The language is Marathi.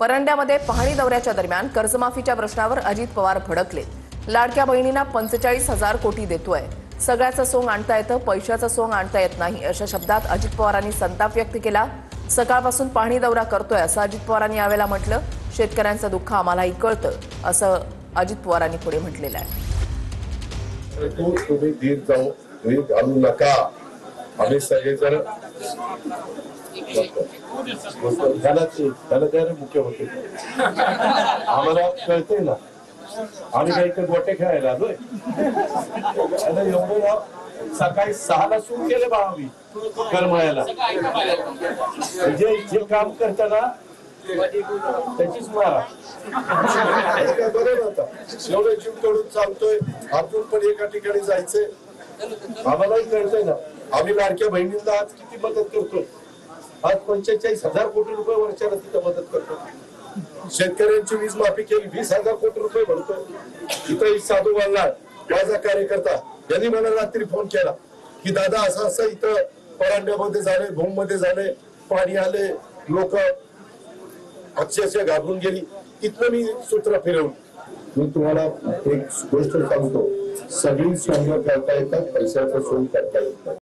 परंड्यामध्ये पाहणी दौऱ्याच्या दरम्यान कर्जमाफीच्या प्रश्नावर अजित पवार भडकले। लाडक्या बहिणींना 45,000 कोटी देतोय, सगळ्याचं सोंग आणता येतं, पैशाचं सोंग आणता येत नाही, अशा शब्दात अजित पवारांनी संताप व्यक्त केला। सकाळपासून पाहणी दौरा करतोय असं अजित पवारांनी यावेळेला म्हटलं। शेतकऱ्यांचं दुःख आम्हालाही कळतं असं अजित पवारांनी पुढे म्हटलेलं आहे। तुम्ही धीर जाऊ घालू नका, आम्ही सगळेजण मुख्यमंत्री आम्हाला कळतंय ना, आम्ही काही तर गोटे खेळायला आलोय। एवढं ना सकाळी 6ला सुरू केलं बा आम्ही करमळ्याला, म्हणजे जे काम करताना त्याचीच मारा बरं होता। एवढं जीव तोडून चालतोय, अजून पण एका ठिकाणी जायचंय। आम्हालाही कळतंय ना, आम्ही लाडक्या बहिणींना आज किती मदत करतोय। आज 45,000 कोटी रुपये वर्षाला तिथं मदत करतो। शेतकऱ्यांची वीज माफी केली, 20,000 कोटी रुपये भरतोय। इथं साधू वाल्ला माझा कार्यकर्ता यांनी मला रात्री फोन केला की दादा असं असं इथं परांड्यामध्ये झाले, भूम मध्ये झाले, पाणी आले, लोक अक्षरशः घाबरून गेली। इथनं मी सूत्र फिरवून मी तुम्हाला एक गोष्ट सांगतो, सगळी सोंग करता येतात, पैशाचं सोंग करता येत नाही।